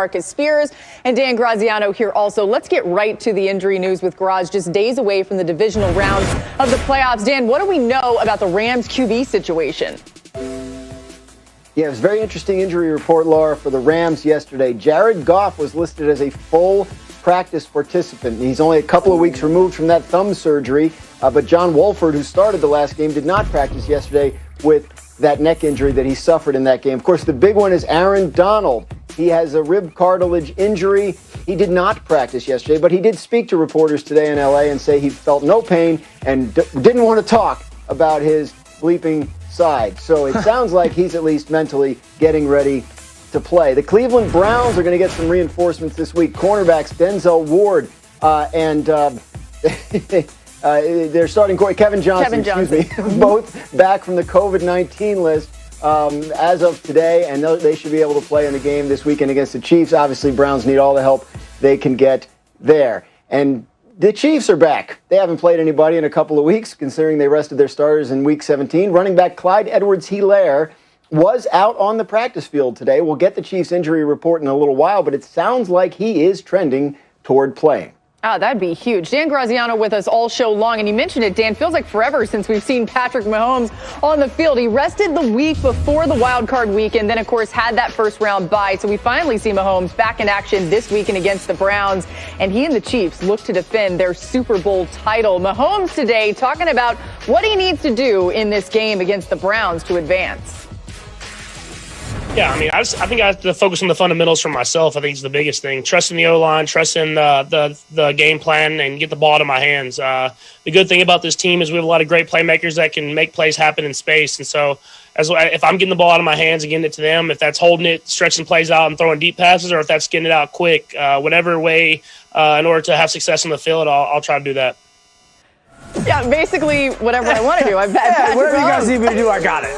Marcus Spears and Dan Graziano here also. Let's get right to the injury news with Graz just days away from the divisional round of the playoffs. Dan, what do we know about the Rams QB situation? Yeah, it was a very interesting injury report, Laura, for the Rams yesterday. Jared Goff was listed as a full practice participant. He's only a couple of weeks removed from that thumb surgery, but John Wolford, who started the last game, did not practice yesterday with that neck injury that he suffered in that game. Of course, the big one is Aaron Donald. He has a rib cartilage injury. He did not practice yesterday, but he did speak to reporters today in LA and say he felt no pain and didn't want to talk about his bleeping side. So it sounds like he's at least mentally getting ready to play. The Cleveland Browns are going to get some reinforcements this week. Cornerbacks Denzel Ward and their starting Kevin Johnson, both back from the COVID-19 list as of today, and they should be able to play in the game this weekend against the Chiefs. Obviously, Browns need all the help they can get there. And the Chiefs are back. They haven't played anybody in a couple of weeks, considering they rested their starters in Week 17. Running back Clyde Edwards-Helaire was out on the practice field today. We'll get the Chiefs' injury report in a little while, but it sounds like he is trending toward playing. Oh, that'd be huge. Dan Graziano with us all show long, and you mentioned it, Dan. Feels like forever since we've seen Patrick Mahomes on the field. He rested the week before the wild card weekend, then, of course, had that first round bye. So we finally see Mahomes back in action this weekend against the Browns, and he and the Chiefs look to defend their Super Bowl title. Mahomes today talking about what he needs to do in this game against the Browns to advance. Yeah, I mean, I think I have to focus on the fundamentals for myself. I think it's the biggest thing. Trusting the O-line, trusting the game plan, and get the ball to my hands. The good thing about this team is we have a lot of great playmakers that can make plays happen in space. And so if I'm getting the ball out of my hands and getting it to them, if that's holding it, stretching plays out and throwing deep passes, or if that's getting it out quick, whatever way, in order to have success on the field, I'll try to do that. Yeah, basically whatever I want to do. Whatever you guys need me to do, I got it.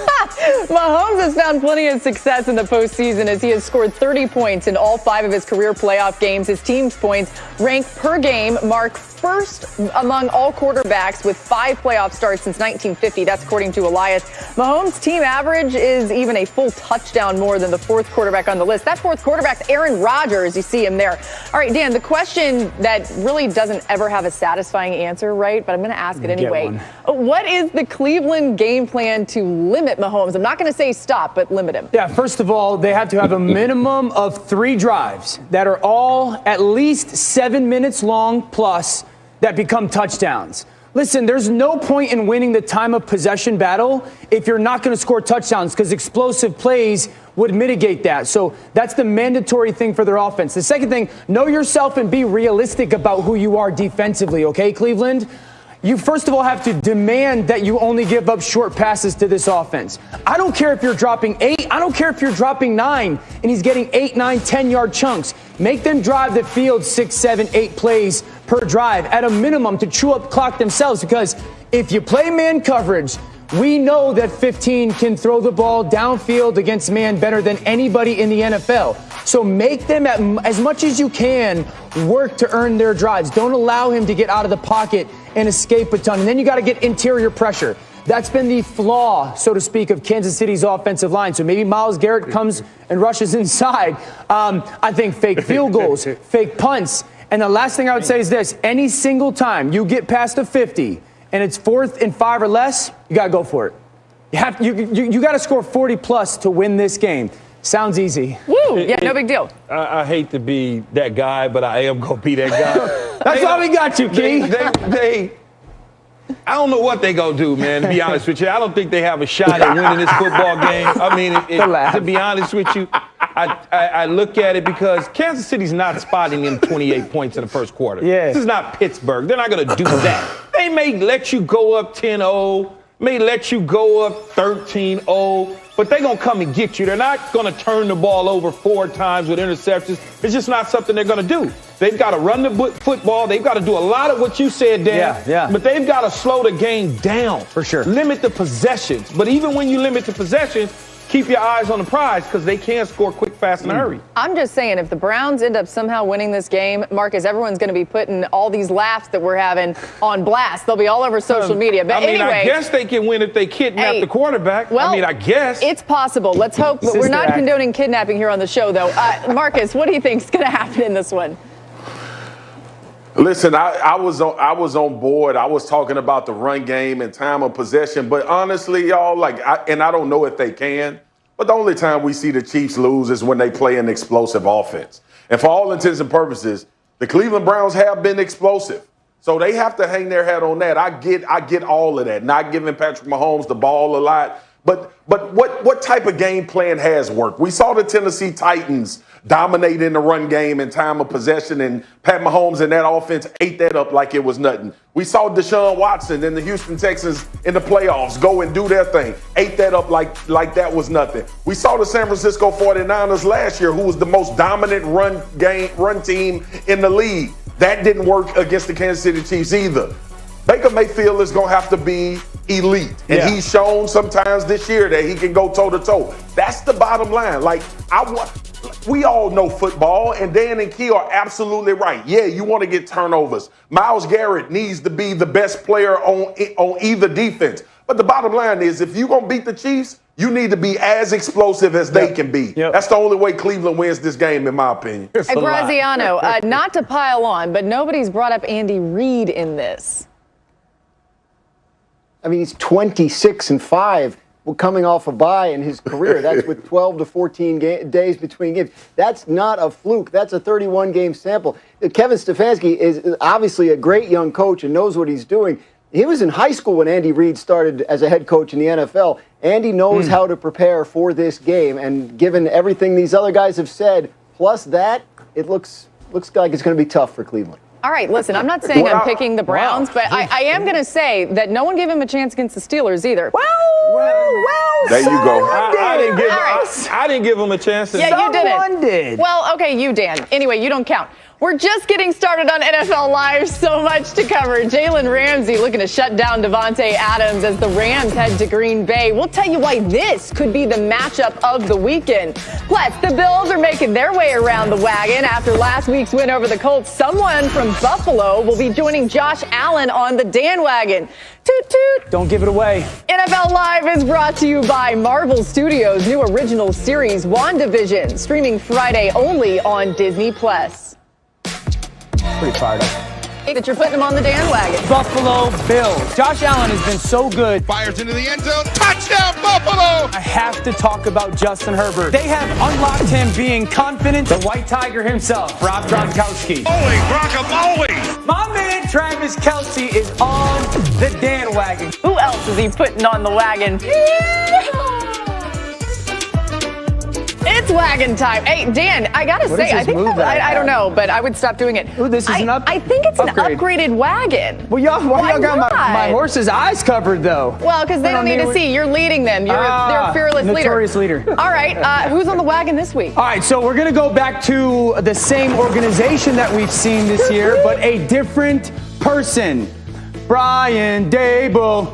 Mahomes has found plenty of success in the postseason as he has scored 30 points in all 5 of his career playoff games. His team's points ranked per game mark first among all quarterbacks with 5 playoff starts since 1950. That's according to Elias. Mahomes' team average is even a full touchdown more than the 4th quarterback on the list. That 4th quarterback's Aaron Rodgers. You see him there. All right, Dan, the question that really doesn't ever have a satisfying answer, right? But I'm going to ask it anyway. What is the Cleveland game plan to limit Mahomes? I'm not going to say stop, but limit him. Yeah, first of all, they have to have a minimum of 3 drives that are all at least 7 minutes long plus that become touchdowns. Listen, there's no point in winning the time of possession battle if you're not going to score touchdowns, because explosive plays would mitigate that. So that's the mandatory thing for their offense. The second thing, know yourself and be realistic about who you are defensively, okay, Cleveland? You first of all have to demand that you only give up short passes to this offense. I don't care if you're dropping 8. I don't care if you're dropping 9 and he's getting 8, 9, 10-yard chunks. Make them drive the field 6, 7, 8 plays per drive at a minimum to chew up clock themselves, because if you play man coverage, we know that 15 can throw the ball downfield against man better than anybody in the NFL. So make them, as much as you can, work to earn their drives. Don't allow him to get out of the pocket and escape a ton. And then you got to get interior pressure. That's been the flaw, so to speak, of Kansas City's offensive line. So maybe Myles Garrett comes and rushes inside. I think fake field goals, fake punts. And the last thing I would say is this. Any single time you get past a 50 and it's 4th and 5 or less, you got to go for it. You got to score 40-plus to win this game. Sounds easy. Woo! Yeah, no big deal. I hate to be that guy, but I am going to be that guy. That's why we got you, Key. I don't know what they going to do, man, to be honest with you. I don't think they have a shot at winning this football game. I mean, to be honest with you, I look at it because Kansas City's not spotting them 28 points in the first quarter. Yeah. This is not Pittsburgh. They're not going to do that. They may let you go up 10-0, may let you go up 13-0, but they're going to come and get you. They're not going to turn the ball over 4 times with interceptions. It's just not something they're going to do. They've got to run the football. They've got to do a lot of what you said, Dan. Yeah. But they've got to slow the game down. For sure. Limit the possessions. But even when you limit the possessions, keep your eyes on the prize, because they can score quick fast in a hurry. I'm just saying, if the Browns end up somehow winning this game, Marcus, everyone's going to be putting all these laughs that we're having on blast. They'll be all over social media. But anyway, I guess they can win if they kidnap the quarterback. Well, I guess. It's possible. Let's hope. But we're not condoning kidnapping here on the show, though. Marcus, what do you think is going to happen in this one? Listen, I was on board. I was talking about the run game and time of possession. But honestly, y'all, I don't know if they can, but the only time we see the Chiefs lose is when they play an explosive offense. And for all intents and purposes, the Cleveland Browns have been explosive. So they have to hang their hat on that. I get all of that. Not giving Patrick Mahomes the ball a lot. But what type of game plan has worked? We saw the Tennessee Titans dominate in the run game and time of possession, and Pat Mahomes and that offense ate that up like it was nothing. We saw Deshaun Watson and the Houston Texans in the playoffs go and do their thing, ate that up like that was nothing. We saw the San Francisco 49ers last year, who was the most dominant run team in the league. That didn't work against the Kansas City Chiefs either. Baker Mayfield is going to have to be elite. And he's shown sometimes this year that he can go toe-to-toe. That's the bottom line. We all know football, and Dan and Key are absolutely right. Yeah, you want to get turnovers. Myles Garrett needs to be the best player on either defense. But the bottom line is, if you're going to beat the Chiefs, you need to be as explosive as they can be. That's the only way Cleveland wins this game, in my opinion. Hey, Graziano, not to pile on, but nobody's brought up Andy Reid in this. I mean, he's 26-5 coming off a bye in his career. That's with 12 to 14 days between games. That's not a fluke. That's a 31-game sample. Kevin Stefanski is obviously a great young coach and knows what he's doing. He was in high school when Andy Reid started as a head coach in the NFL. Andy knows how to prepare for this game, and given everything these other guys have said, plus that, it looks like it's going to be tough for Cleveland. All right, listen, I'm not saying I'm picking the Browns, but I am going to say that no one gave him a chance against the Steelers either. Well, there you go. I didn't give him a chance. Yeah, you didn't. Someone did. Well, okay, you, Dan. Anyway, you don't count. We're just getting started on NFL Live. So much to cover. Jalen Ramsey looking to shut down Devontae Adams as the Rams head to Green Bay. We'll tell you why this could be the matchup of the weekend. Plus, the Bills are making their way around the wagon after last week's win over the Colts. Someone from Buffalo will be joining Josh Allen on the Dan wagon. Toot toot. Don't give it away. NFL Live is brought to you by Marvel Studios' new original series, WandaVision, streaming Friday only on Disney+. Pretty fired up. That you're putting him on the Dan wagon. Buffalo Bills. Josh Allen has been so good. Fires into the end zone. Touchdown, Buffalo! I have to talk about Justin Herbert. They have unlocked him being confident. The White Tiger himself, Rob Gronkowski. Holy guacamole! My man Travis Kelce is on the Dan wagon. Who else is he putting on the wagon? It's wagon time. Hey, Dan, I gotta say, I think I don't know, but I would stop doing it. Ooh, this is I think it's upgrade. An upgraded wagon. Well, why y'all got my horse's eyes covered, though? Well, because they don't need to see. You're leading them. You're a fearless notorious leader. All right, who's on the wagon this week? All right, so we're going to go back to the same organization that we've seen this year, but a different person. Brian Dable.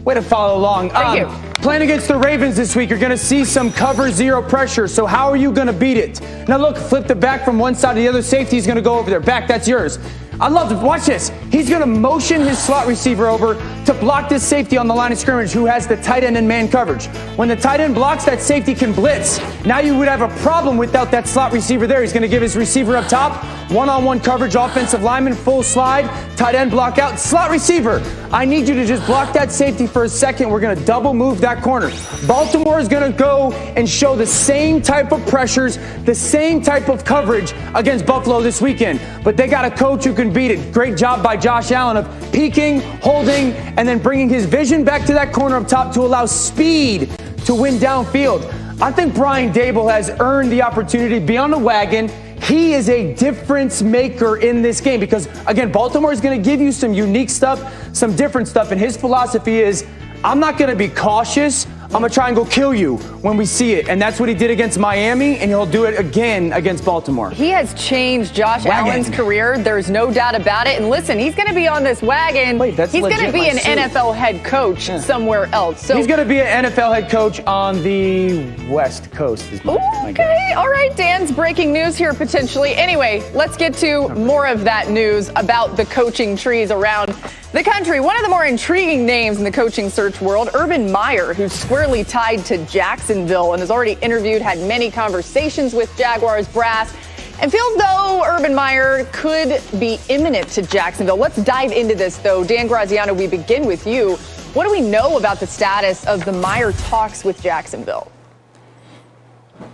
Way to follow along. Thank you. Playing against the Ravens this week, you're going to see some cover zero pressure. So how are you going to beat it? Now look, flip the back from one side to the other. Safety is going to go over there. Back, that's yours. I love it. Watch this. He's going to motion his slot receiver over to block this safety on the line of scrimmage who has the tight end and man coverage. When the tight end blocks, that safety can blitz. Now you would have a problem without that slot receiver there. He's going to give his receiver up top, one-on-one coverage, offensive lineman, full slide, tight end block out, slot receiver. I need you to just block that safety for a second. We're going to double move that corner. Baltimore is going to go and show the same type of pressures, the same type of coverage against Buffalo this weekend. But they got a coach who can beat it. Great job by Josh Allen of peeking, holding, and then bringing his vision back to that corner up top to allow speed to win downfield. I think Brian Dable has earned the opportunity to be on the wagon. He is a difference maker in this game because, again, Baltimore is going to give you some unique stuff, some different stuff, and his philosophy is, I'm not going to be cautious. I'm going to try and go kill you when we see it. And that's what he did against Miami, and he'll do it again against Baltimore. He has changed Josh Allen's career. There's no doubt about it. And listen, he's going to be on this wagon. Wait, that's he's going to be an NFL head coach somewhere else. So he's going to be an NFL head coach on the West Coast. Okay, all right, Dan's breaking news here potentially. Anyway, let's get to more of that news about the coaching trees around the country. One of the more intriguing names in the coaching search world, Urban Meyer, who's squarely tied to Jacksonville and has already interviewed, had many conversations with Jaguars brass, and feels though Urban Meyer could be imminent to Jacksonville. Let's dive into this, though. Dan Graziano, we begin with you. What do we know about the status of the Meyer talks with Jacksonville?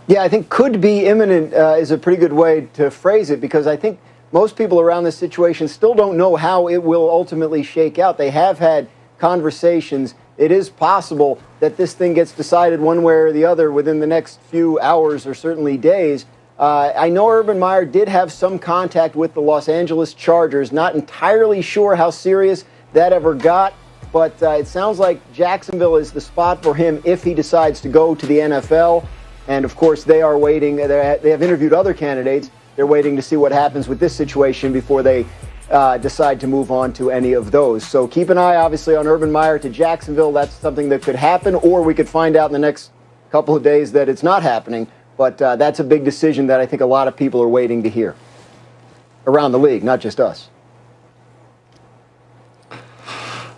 Yeah, I think could be imminent is a pretty good way to phrase it, because I think most people around this situation still don't know how it will ultimately shake out. They have had conversations. It is possible that this thing gets decided one way or the other within the next few hours or certainly days. I know Urban Meyer did have some contact with the Los Angeles Chargers. Not entirely sure how serious that ever got, but it sounds like Jacksonville is the spot for him if he decides to go to the NFL. And, of course, they are waiting. They have interviewed other candidates. They're waiting to see what happens with this situation before they decide to move on to any of those. So keep an eye, obviously, on Urban Meyer to Jacksonville. That's something that could happen, or we could find out in the next couple of days that it's not happening. But that's a big decision that I think a lot of people are waiting to hear around the league, not just us.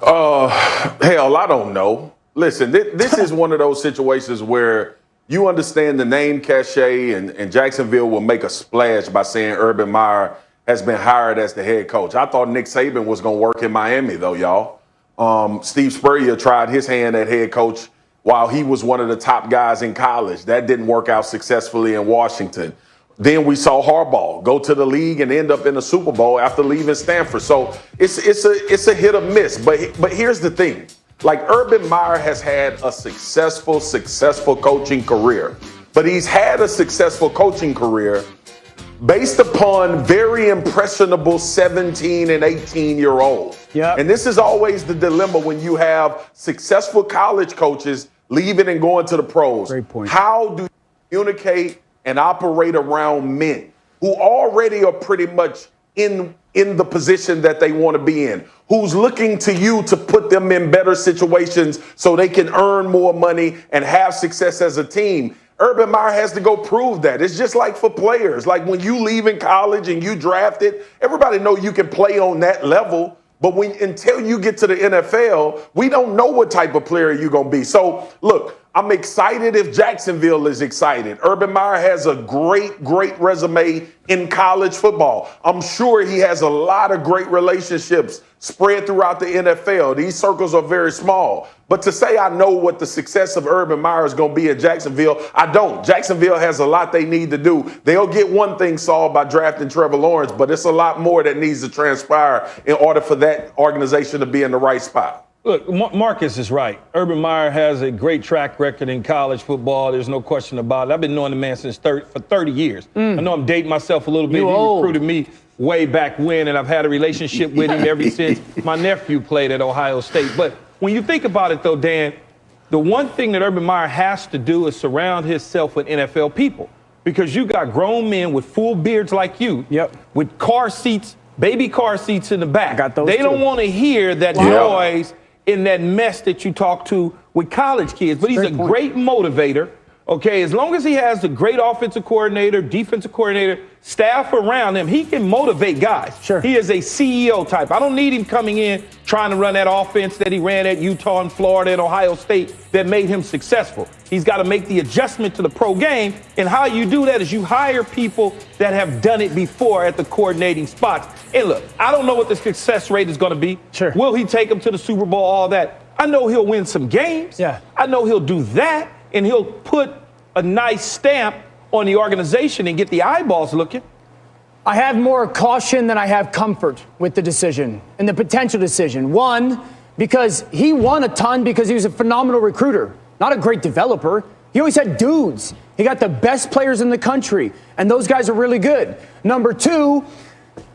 Hell, I don't know. Listen, this is one of those situations where you understand the name cachet, and Jacksonville will make a splash by saying Urban Meyer has been hired as the head coach. I thought Nick Saban was going to work in Miami, though, y'all. Steve Spurrier tried his hand at head coach while he was one of the top guys in college. That didn't work out successfully in Washington. Then we saw Harbaugh go to the league and end up in the Super Bowl after leaving Stanford. So it's a hit or miss. But here's the thing. Like, Urban Meyer has had a successful coaching career, but he's had a successful coaching career based upon very impressionable 17 and 18-year-olds. Yep. And this is always the dilemma when you have successful college coaches leaving and going to the pros. Great point. How do you communicate and operate around men who already are pretty much in the position that they want to be in, who's looking to you to put them in better situations so they can earn more money and have success as a team? Urban Meyer has to go prove that. It's just like for players. Like when you leave in college and you drafted, everybody know you can play on that level. But until you get to the NFL, we don't know what type of player you're going to be. So, look, I'm excited if Jacksonville is excited. Urban Meyer has a great resume in college football. I'm sure he has a lot of great relationships spread throughout the NFL. These circles are very small. But to say I know what the success of Urban Meyer is going to be in Jacksonville, I don't. Jacksonville has a lot they need to do. They'll get one thing solved by drafting Trevor Lawrence, but it's a lot more that needs to transpire in order for that organization to be in the right spot. Look, Marcus is right. Urban Meyer has a great track record in college football. There's no question about it. I've been knowing the man for 30 years. I know I'm dating myself a little bit. He recruited me way back when, and I've had a relationship with him ever since my nephew played at Ohio State. But when you think about it, though, Dan, the one thing that Urban Meyer has to do is surround himself with NFL people, because you got grown men with full beards like you, with car seats, baby car seats in the back. They don't want to hear that noise in that mess that you talk to with college kids. But he's a great motivator. Okay, as long as he has a great offensive coordinator, defensive coordinator, staff around him, he can motivate guys. Sure. He is a CEO type. I don't need him coming in trying to run that offense that he ran at Utah and Florida and Ohio State that made him successful. He's got to make the adjustment to the pro game, and how you do that is you hire people that have done it before at the coordinating spots. And look, I don't know what the success rate is going to be. Sure. Will he take them to the Super Bowl, all that? I know he'll win some games. Yeah. I know he'll do that. And he'll put a nice stamp on the organization and get the eyeballs looking. I have more caution than I have comfort with the decision and the potential decision. One, because he won a ton because he was a phenomenal recruiter, not a great developer. He always had dudes. He got the best players in the country, and those guys are really good. Number two,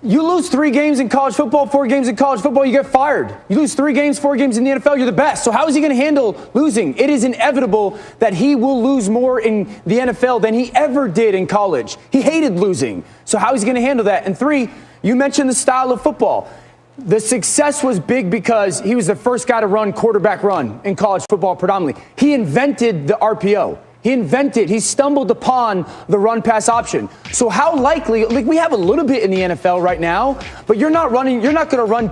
You lose 3 games in college football, 4 games in college football, you get fired. You lose 3 games, 4 games in the NFL, you're the best. So how is he going to handle losing? It is inevitable that he will lose more in the NFL than he ever did in college. He hated losing. So how is he going to handle that? And 3, you mentioned the style of football. The success was big because he was the first guy to run quarterback run in college football predominantly. He invented the RPO. He stumbled upon the run-pass option. So how likely, like we have a little bit in the NFL right now, but you're not going to run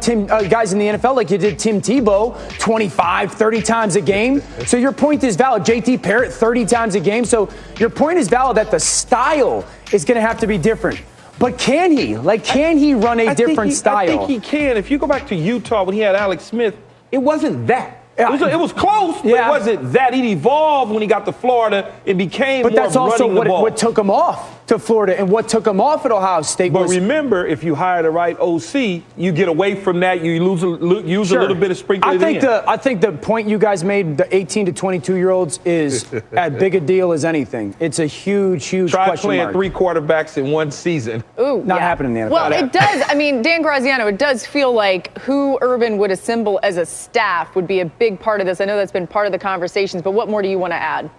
guys in the NFL like you did Tim Tebow 25, 30 times a game. So your point is valid. JT Parrott 30 times a game. So your point is valid that the style is going to have to be different. But can he? Like, can he run a different style? I think he can. If you go back to Utah when he had Alex Smith, it wasn't that. It was close, but it wasn't that. It evolved when he got to Florida. It became more running the ball. But that's also what took him off to Florida and what took him off at Ohio State. But remember, if you hire the right OC, you get away from that. You use a little bit of sprinkling. I think the point you guys made, the 18 to 22-year-olds, is as big a deal as anything. It's a huge question mark. Try playing 3 quarterbacks in one season. Ooh, not happening in the NFL. Well, it does. I mean, Dan Graziano, it does feel like who Urban would assemble as a staff would be a big part of this. I know that's been part of the conversations, but what more do you want to add?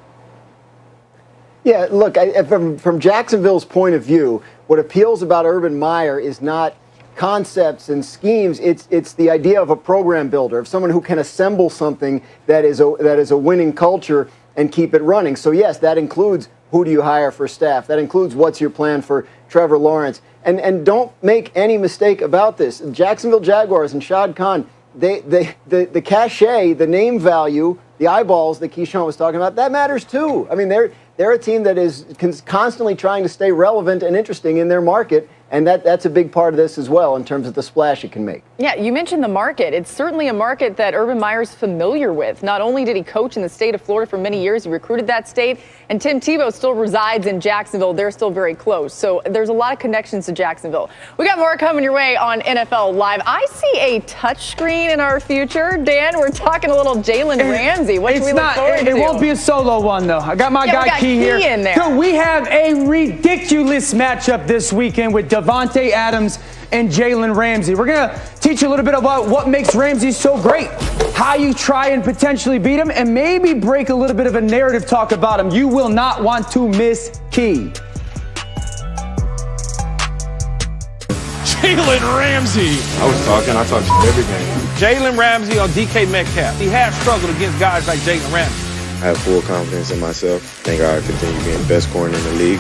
Yeah, look, from Jacksonville's point of view, what appeals about Urban Meyer is not concepts and schemes. It's the idea of a program builder, of someone who can assemble something that is a winning culture and keep it running. So yes, that includes who do you hire for staff. That includes what's your plan for Trevor Lawrence. And don't make any mistake about this. Jacksonville Jaguars and Shad Khan, the cachet, the name value, the eyeballs that Keyshawn was talking about, that matters too. I mean, they're a team that is constantly trying to stay relevant and interesting in their market, and that's a big part of this as well in terms of the splash it can make. Yeah, you mentioned the market. It's certainly a market that Urban Meyer's familiar with. Not only did he coach in the state of Florida for many years, he recruited that state, and Tim Tebow still resides in Jacksonville. They're still very close. So there's a lot of connections to Jacksonville. We got more coming your way on NFL Live. I see a touchscreen in our future. Dan, we're talking a little Jalen Ramsey. What should we look forward to? It won't be a solo one, though. I got my guy Key here. In there. So we have a ridiculous matchup this weekend with Davante Adams and Jalen Ramsey. We're going to teach you a little bit about what makes Ramsey so great, how you try and potentially beat him, and maybe break a little bit of a narrative talk about him. You will not want to miss Key. Jalen Ramsey. I talked every game. Jalen Ramsey or DK Metcalf. He has struggled against guys like Jalen Ramsey. I have full confidence in myself. I think I'll continue being the best corner in the league.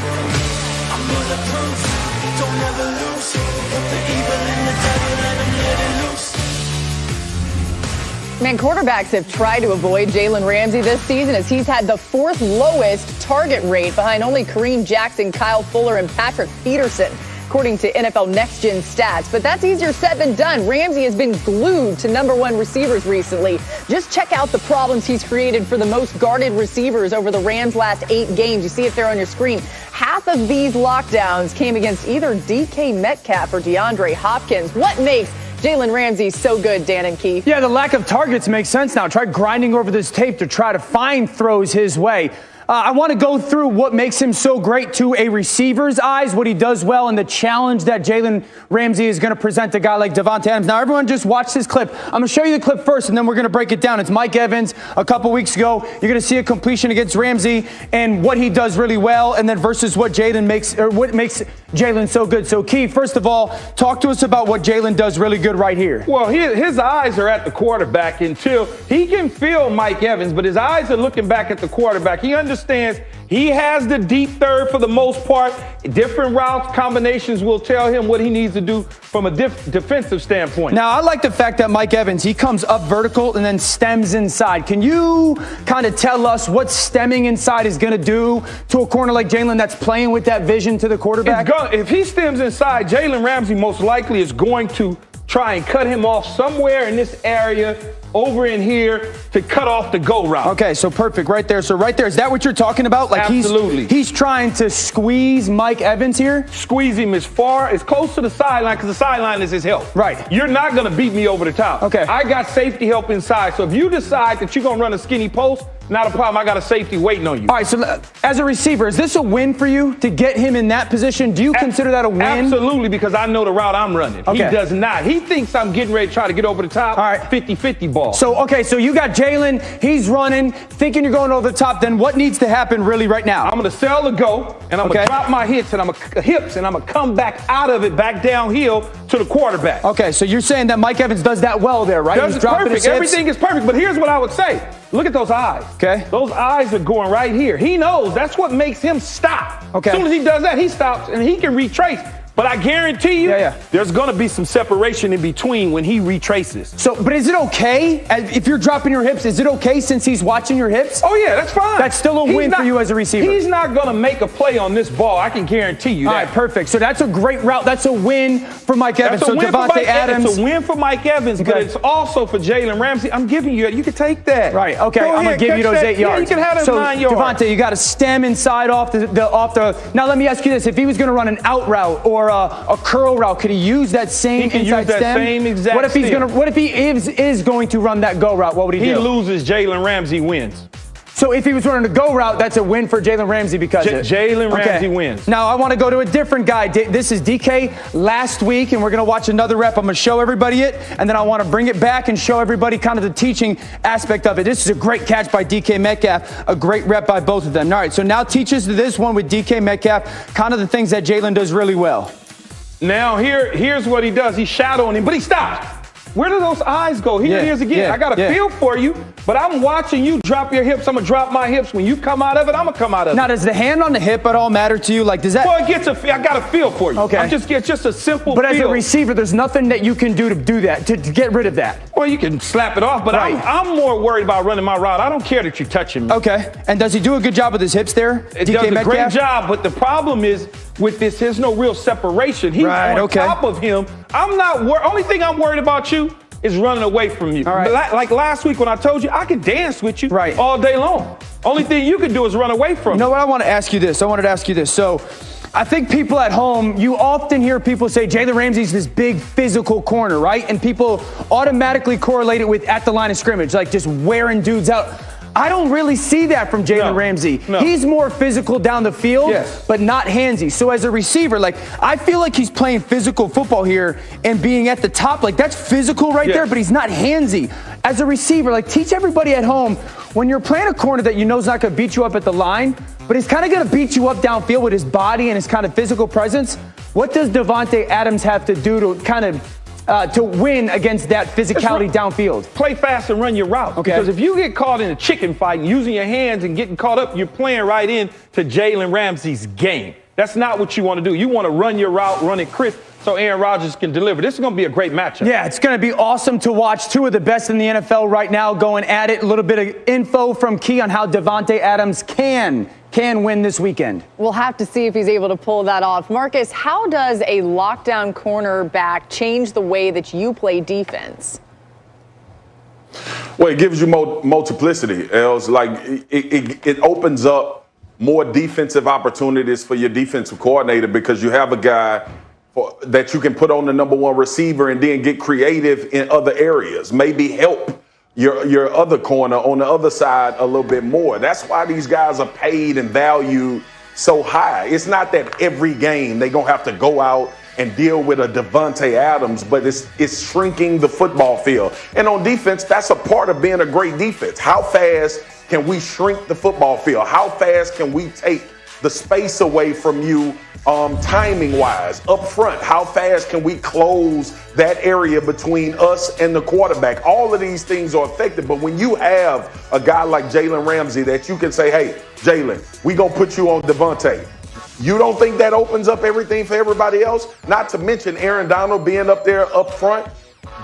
Man, quarterbacks have tried to avoid Jalen Ramsey this season as he's had the 4th lowest target rate behind only Kareem Jackson, Kyle Fuller, and Patrick Peterson, according to NFL Next Gen stats. But that's easier said than done. Ramsey has been glued to #1 receivers recently. Just check out the problems he's created for the most guarded receivers over the Rams' last 8 games. You see it there on your screen. Half of these lockdowns came against either DK Metcalf or DeAndre Hopkins. What makes Jalen Ramsey so good, Dan and Keith? Yeah, the lack of targets makes sense now. Try grinding over this tape to try to find throws his way. I want to go through what makes him so great to a receiver's eyes, what he does well, and the challenge that Jalen Ramsey is going to present to a guy like Davante Adams. Now, everyone just watch this clip. I'm going to show you the clip first, and then we're going to break it down. It's Mike Evans a couple weeks ago. You're going to see a completion against Ramsey and what he does really well, and then versus what makes Jalen so good. So, Keith, first of all, talk to us about what Jalen does really good right here. Well, his eyes are at the quarterback until he can feel Mike Evans, but his eyes are looking back at the quarterback. He understands he has the deep third for the most part. Different routes, combinations will tell him what he needs to do from a defensive standpoint. Now, I like the fact that Mike Evans, he comes up vertical and then stems inside. Can you kind of tell us what stemming inside is going to do to a corner like Jalen that's playing with that vision to the quarterback? If he stems inside, Jalen Ramsey most likely is going to try and cut him off somewhere in this area over in here to cut off the go route. Okay, so perfect right there. So right there, is that what you're talking about? Like Absolutely. He's trying to squeeze Mike Evans here? Squeeze him as close to the sideline, because the sideline is his help. Right. You're not going to beat me over the top. Okay. I got safety help inside. So if you decide that you're going to run a skinny post, not a problem. I got a safety waiting on you. All right, so as a receiver, is this a win for you to get him in that position? Do you consider that a win? Absolutely, because I know the route I'm running. Okay. He does not. He thinks I'm getting ready to try to get over the top. All right. 50-50 ball. So you got Jalen. He's running, thinking you're going over the top. Then what needs to happen really right now? I'm going to sell the go, and I'm going to drop my hips, and I'm going to come back out of it, back downhill to the quarterback. Okay, so you're saying that Mike Evans does that well there, right? He's perfect. Everything is perfect. But here's what I would say. Look at those eyes. Okay. Those eyes are going right here. He knows that's what makes him stop. Okay. As soon as he does that, he stops and he can retrace. But I guarantee you, there's going to be some separation in between when he retraces. So, but is it okay if you're dropping your hips? Is it okay since he's watching your hips? Oh, yeah, that's fine. That's still a win for you as a receiver. He's not going to make a play on this ball. I can guarantee you that. All right, perfect. So that's a great route. That's a win for Mike Evans. So Davante Adams. It's a win for Mike Evans, but it's also for Jalen Ramsey. I'm giving you can take that. Right, okay. I'm going to give you those 8 yards. Yeah, you can have those 9 yards. Davante, you got to stem inside off the. Now, let me ask you this. If he was going to run an out route or a curl route, could he use that same inside stem? He can use that same exact What if he is going to run that go route? What would he do? He loses. Jalen Ramsey wins. So if he was running a go route, that's a win for Jalen Ramsey because Jalen Ramsey wins. Now I want to go to a different guy. This is DK last week, and we're going to watch another rep. I'm going to show everybody it, and then I want to bring it back and show everybody kind of the teaching aspect of it. This is a great catch by DK Metcalf, a great rep by both of them. All right, so now teach us this one with DK Metcalf, kind of the things that Jalen does really well. Now, here's what he does. He's shadowing him, but he stops. Where do those eyes go? Here it is again. I got a feel for you, but I'm watching you drop your hips. I'm going to drop my hips. When you come out of it, I'm going to come out of it. Now, does the hand on the hip at all matter to you? Like, does that? Well, I got a feel for you. Okay. It's just a simple But feel. as a receiver, there's nothing that you can do to do that, to get rid of that. Well, you can slap it off, but I'm more worried about running my route. I don't care that you're touching me. Okay. And does he do a good job with his hips there? It does a great job, but the problem is with this, there's no real separation. He's on top of him. Only thing I'm worried about you is running away from you. All right. Like last week when I told you, I can dance with you all day long. Only thing you can do is run away from me. You know what? I wanted to ask you this. So I think people at home, you often hear people say Jalen Ramsey's this big physical corner, right? And people automatically correlate it with at the line of scrimmage, like just wearing dudes out. I don't really see that from Jalen Ramsey. No. He's more physical down the field, but not handsy. So as a receiver, I feel like he's playing physical football here and being at the top. That's physical right there, but he's not handsy. As a receiver, teach everybody at home, when you're playing a corner that you know is not going to beat you up at the line, but he's kind of going to beat you up downfield with his body and his kind of physical presence, what does Davante Adams have to do to kind of to win against that physicality downfield? Play fast and run your route. Okay. Because if you get caught in a chicken fight and using your hands and getting caught up, you're playing right into Jalen Ramsey's game. That's not what you want to do. You want to run your route, run it crisp, so Aaron Rodgers can deliver. This is going to be a great matchup. Yeah, it's going to be awesome to watch. Two of the best in the NFL right now going at it. A little bit of info from Key on how Davante Adams can win this weekend. We'll have to see if he's able to pull that off. Marcus, how does a lockdown cornerback change the way that you play defense? Well, it gives you multiplicity, Els. It opens up more defensive opportunities for your defensive coordinator because you have a guy that you can put on the number one receiver and then get creative in other areas, maybe help your other corner on the other side a little bit more. That's why these guys are paid and valued so high. It's not that every game they're going to have to go out and deal with a Davante Adams, but it's shrinking the football field. And on defense, that's a part of being a great defense. How fast can we shrink the football field? How fast can we take the space away from you timing-wise up front? How fast can we close that area between us and the quarterback? All of these things are affected, but when you have a guy like Jalen Ramsey that you can say, hey, Jalen, we going to put you on Davante. You don't think that opens up everything for everybody else? Not to mention Aaron Donald being up there up front.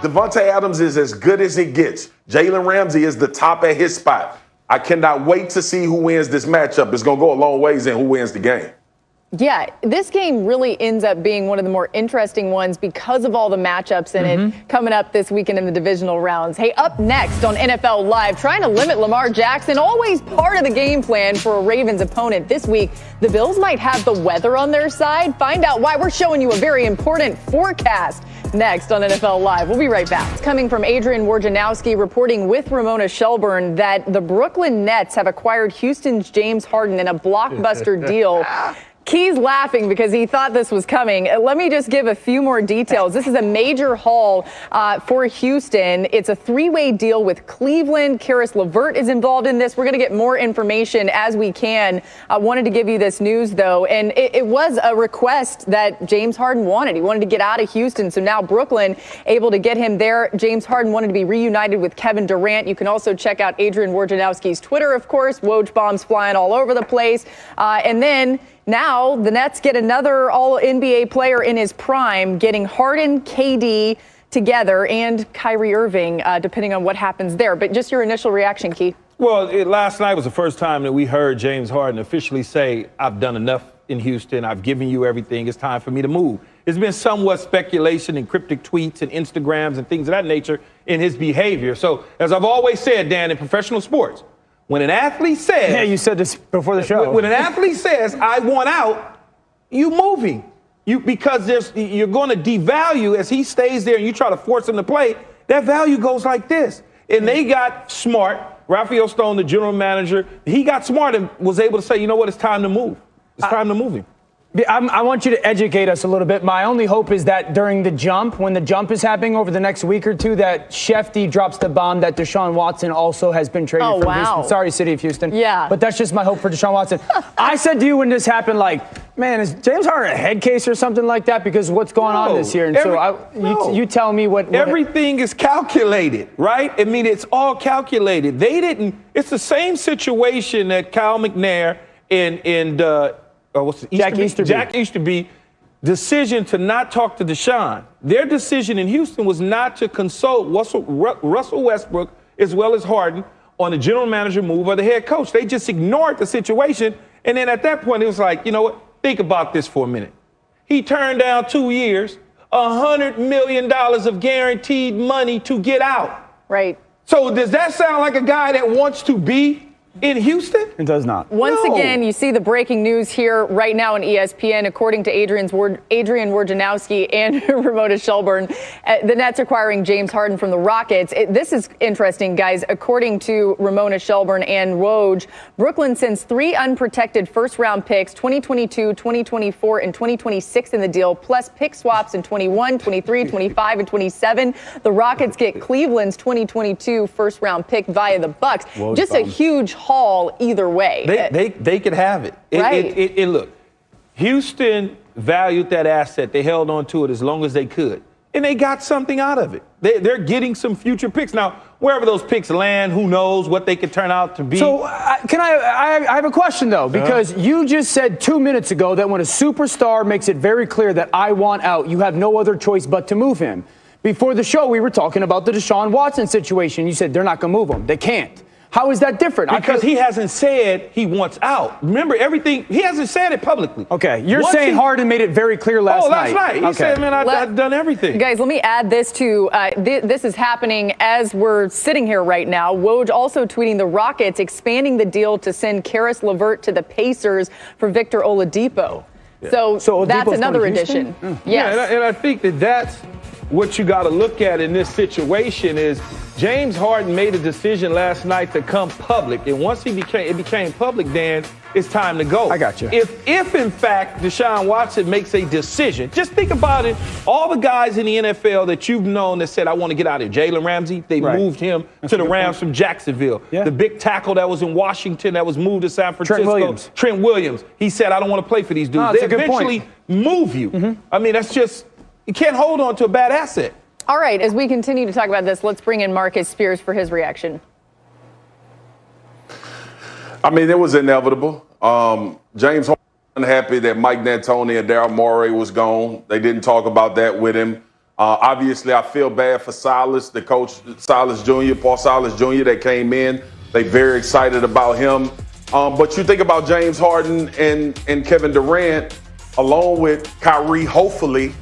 Davante Adams is as good as it gets. Jalen Ramsey is the top at his spot. I cannot wait to see who wins this matchup. It's going to go a long ways in who wins the game. Yeah, this game really ends up being one of the more interesting ones because of all the matchups in it coming up this weekend in the divisional rounds. Hey, up next on NFL Live, trying to limit Lamar Jackson, always part of the game plan for a Ravens opponent. This week, the Bills might have the weather on their side. Find out why. We're showing you a very important forecast next on NFL Live. We'll be right back. It's coming from Adrian Wojnarowski reporting with Ramona Shelburne that the Brooklyn Nets have acquired Houston's James Harden in a blockbuster deal. Key's laughing because he thought this was coming. Let me just give a few more details. This is a major haul for Houston. It's a three-way deal with Cleveland. Karis LeVert is involved in this. We're going to get more information as we can. I wanted to give you this news, though, and it was a request that James Harden wanted. He wanted to get out of Houston, so now Brooklyn able to get him there. James Harden wanted to be reunited with Kevin Durant. You can also check out Adrian Wojnarowski's Twitter, of course. Woj bombs flying all over the place. And then now the Nets get another all-NBA player in his prime, getting Harden, KD together, and Kyrie Irving, depending on what happens there. But just your initial reaction, Key. Well, last night was the first time that we heard James Harden officially say, I've done enough in Houston. I've given you everything. It's time for me to move. There's been somewhat speculation and cryptic tweets and Instagrams and things of that nature in his behavior. So, as I've always said, Dan, in professional sports, when an athlete says... Yeah, you said this before the show. When an athlete says, I want out, you moving. Because you're going to devalue as he stays there and you try to force him to play, that value goes like this. And they got smart. Raphael Stone, the general manager, he got smart and was able to say, you know what, it's time to move. It's time to move him. I want you to educate us a little bit. My only hope is that during the jump, when the jump is happening over the next week or two, that Shefty drops the bomb that Deshaun Watson also has been traded from Houston. Sorry, City of Houston. Yeah. But that's just my hope for Deshaun Watson. I said to you when this happened, like, man, is James Harden a head case or something like that? Because what's going on this year? And you tell me what everything is calculated, right? I mean, it's all calculated. It's the same situation that Kyle McNair and Jack Easterby decision to not talk to Deshaun. Their decision in Houston was not to consult Russell Westbrook as well as Harden on the general manager move or the head coach. They just ignored the situation. And then at that point, it was like, you know what? Think about this for a minute. He turned down 2 years, $100 million of guaranteed money to get out. Right. So does that sound like a guy that wants to be in Houston? It does not. Once again, you see the breaking news here right now on ESPN. According to Adrian Wojnarowski and Ramona Shelburne, the Nets acquiring James Harden from the Rockets. This is interesting, guys. According to Ramona Shelburne and Woj, Brooklyn sends 3 unprotected first-round picks, 2022, 2024, and 2026 in the deal, plus pick swaps in 21, 23, 25, and 27. The Rockets get Cleveland's 2022 first-round pick via the Bucks. Just a huge haul either way. They could have it. Right. Look, Houston valued that asset. They held on to it as long as they could. And they got something out of it. They're getting some future picks. Now, wherever those picks land, who knows what they could turn out to be. So I have a question, though, because you just said 2 minutes ago that when a superstar makes it very clear that I want out, you have no other choice but to move him. Before the show, we were talking about the Deshaun Watson situation. You said they're not going to move him. They can't. How is that different? Because he hasn't said he wants out. Remember, everything, he hasn't said it publicly. Okay, you're saying Harden made it very clear last night. Last night. He said, man, I've done everything. Guys, let me add this to, this is happening as we're sitting here right now. Woj also tweeting the Rockets expanding the deal to send Karis LeVert to the Pacers for Victor Oladipo. Yeah. So that's another addition. Yes. Yeah, and I think that's what you got to look at in this situation is James Harden made a decision last night to come public, and once it became public, Dan, it's time to go. I got you. If in fact Deshaun Watson makes a decision, just think about it. All the guys in the NFL that you've known that said, I want to get out of here. Jalen Ramsey, they moved him to the Rams from Jacksonville. Yeah. The big tackle that was in Washington that was moved to San Francisco. Trent Williams. He said, I don't want to play for these dudes. They eventually move you. I mean, that's just, you can't hold on to a bad asset. All right, as we continue to talk about this, let's bring in Marcus Spears for his reaction. I mean, it was inevitable. James Harden unhappy that Mike D'Antoni and Daryl Morey was gone. They didn't talk about that with him. Obviously, I feel bad for Silas, the coach, Silas Jr., Paul Silas Jr. that came in. They very excited about him. But you think about James Harden and Kevin Durant, along with Kyrie, hopefully,